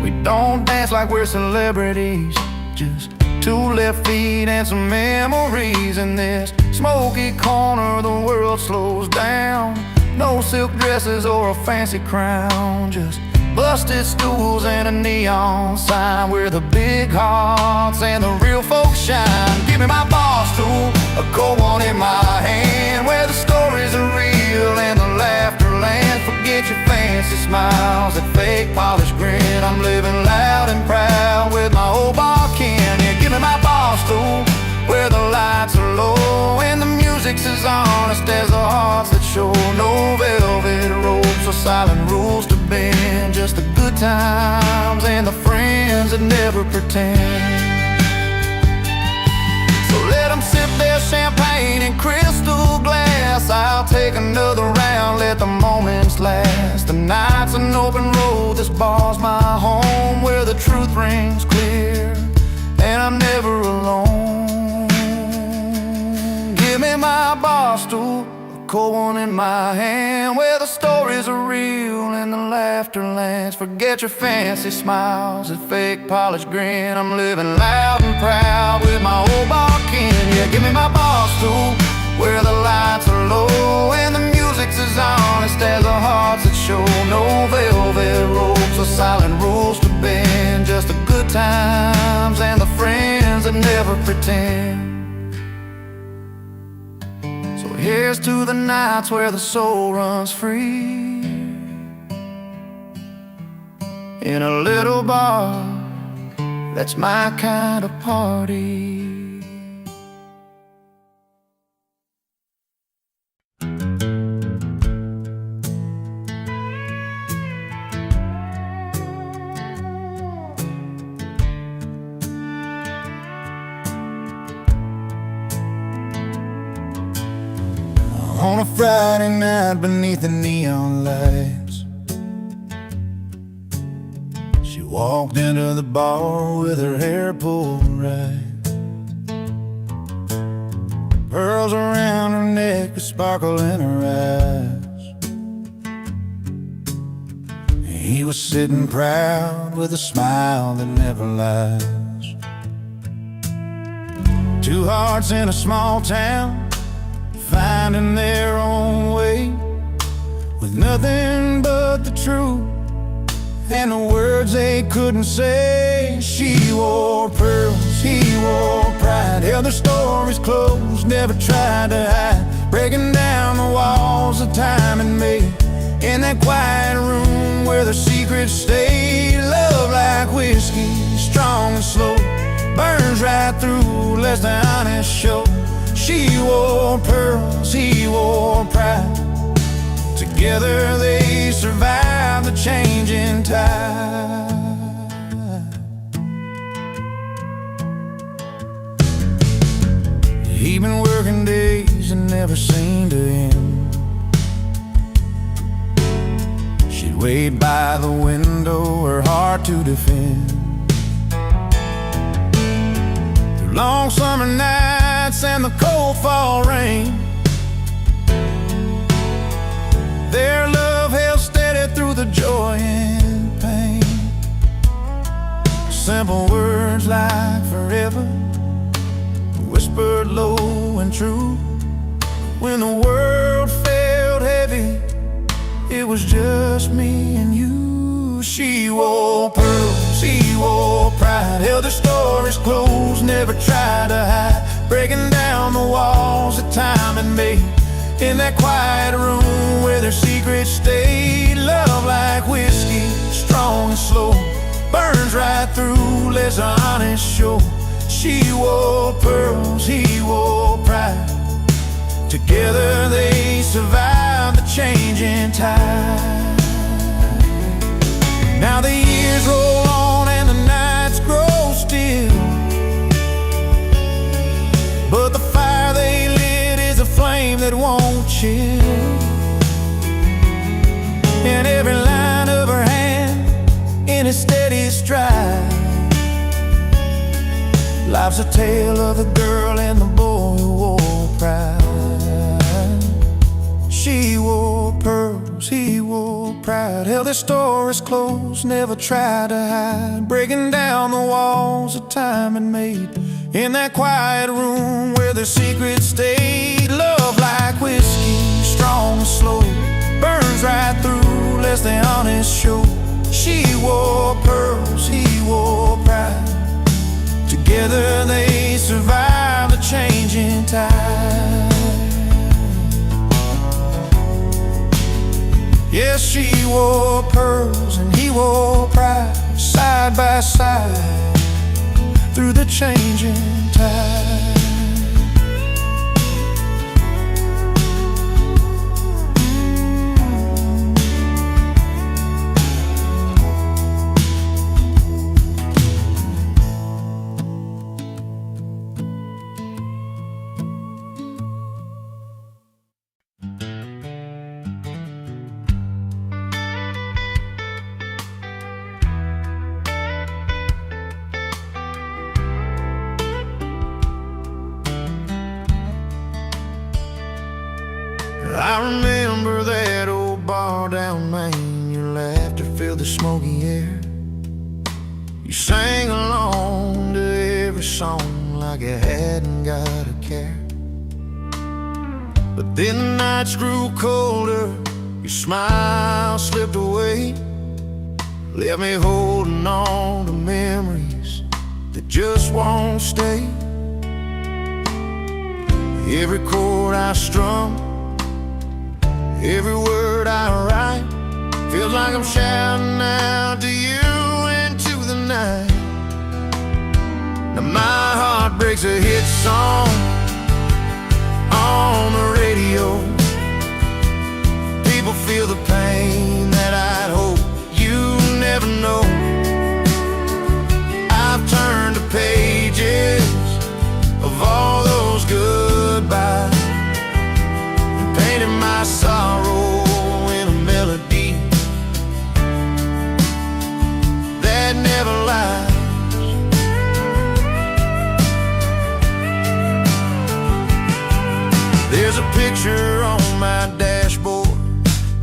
S2: We don't dance like we're celebrities, just two left feet and some memories. In this smoky corner the world slows down. No silk dresses or a fancy crown, just busted stools and a neon sign, where the big hearts and the real folks shine. Give me my bar stool, a cold one in my hand, where the stories are real and the laughter lands. Forget your fancy smiles, that fake polished grin. I'm living loud and proud with my old bar kin. Yeah, give me my bar stool, where the lights are low and the music's as honest as the hearts that show. No velvet ropes or silent rules to bend, just the good times and the friends that never pretend. So let them sip their champagne in crystal glass. I'll take another round, let the moments last. The night's an open road, this bar's my home, where the truth rings clear and I'm never alone. Give me my bar stool, a cold one in my hand, where the stories are real and the laughter lands. Forget your fancy smiles and fake polished grin. I'm living loud and proud with my old bar kin. Yeah, give me my bar stool where the lights are low and the music's as honest as the hearts that show. No velvet ropes or silent rules to bend, just the good times and the friends that never pretend. So here's to the nights where the soul runs free, in a little bar, that's my kind of party.
S3: On a Friday night beneath the neon lights, she walked into the bar with her hair pulled right. Pearls around her neck, a sparkle in her eyes. He was sitting proud with a smile that never lies. Two hearts in a small town, finding their own way, with nothing but the truth and the words they couldn't say. She wore pearls, he wore pride, held their stories close, never tried to hide, breaking down the walls of time and made. In that quiet room where the secrets stayed, love like whiskey, strong and slow, burns right through, lets the honest show. She wore pearls, he wore pride, together they survived the changing tide. He'd been working days and never seemed to end. She'd wait by the window, her heart to defend. Through long summer nights and the cold fall rain, their love held steady through the joy and pain. Simple words like forever, whispered low and true. When the world felt heavy, it was just me and you. She wore pearls, he wore pride, held their stories close, never tried to hide, breaking down the walls that time had made. In that quiet room where their secrets stayed, love like whiskey, strong and slow, burns right through, lets the honest show. She wore pearls, he wore pride, together they survived the changing tide. Now the years roll on and the nights grow still, but the fire they lit is a flame that won't chill. In every line of her hand, in a steady stride, life's a tale of the girl and the boy who wore pride. She wore pearls, he wore pride, held their stories close, never tried to hide, breaking down the walls that time had made. In that quiet room where their secrets stayed, love like whiskey, strong and slow, burns right through, lets the honest show. She wore pearls, he wore pride, together they survived the changing tide. Yes, she wore pearls and he wore pride, side by side through the changing tide.
S1: I remember that old bar down Main. Your laughter filled the smoky air. You sang along to every song like you hadn't got a care. But then the nights grew colder, your smile slipped away, left me holding on to memories that just won't stay. Every chord I strum, every word I write, feels like I'm shouting out to you into the night. Now my heart breaks a hit song on the radio. People feel the pain that I'd hope you never know. I've turned the pages of all those goodbyes and painted my sorrow in a melody that never lies. There's a picture on my dashboard,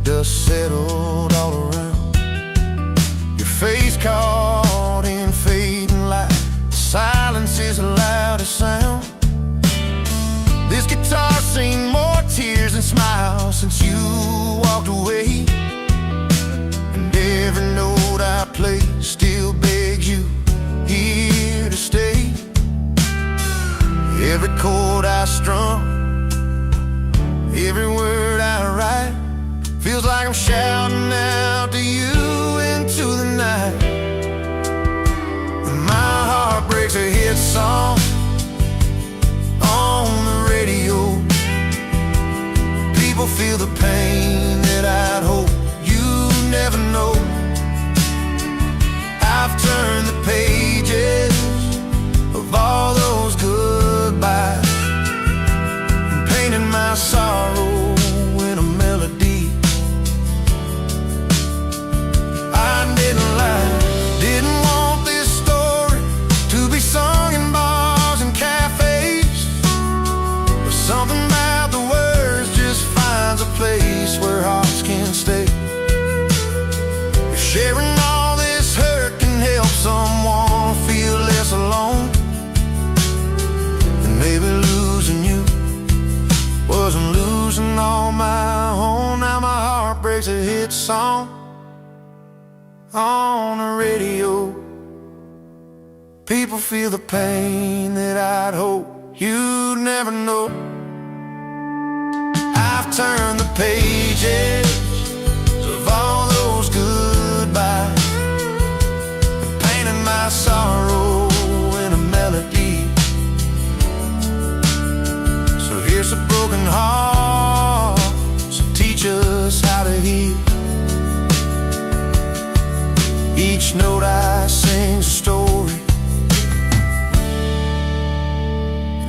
S1: dust settled all around. Your face caught in fading light, silence is the loudest sound. This guitar's seen more tears than smiles since you walked away. And every note I play still begs you here to stay. Every chord I strum, every word I write, feels like I'm shouting out to you into the night. And my heart breaks a hit song on the radio. People feel the pain that I'd hope you never know. I've turned the pages of all those goodbyes and painted my sorrow in a melody. I didn't lie, didn't want this story to be sung in bars and cafes, but something about the words just finds a place where hearts can stay. If sharing all this hurt can help someone feel less alone, then maybe losing you wasn't losing all my own. Now my heart breaks a hit song on the radio. People feel the pain that I'd hope you'd never know. I've turned the pages of all those goodbyes and painted my sorrow in a melody. So here's a broken heart, so teach us how to heal. Each note I sing's a story,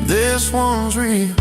S1: this one's real.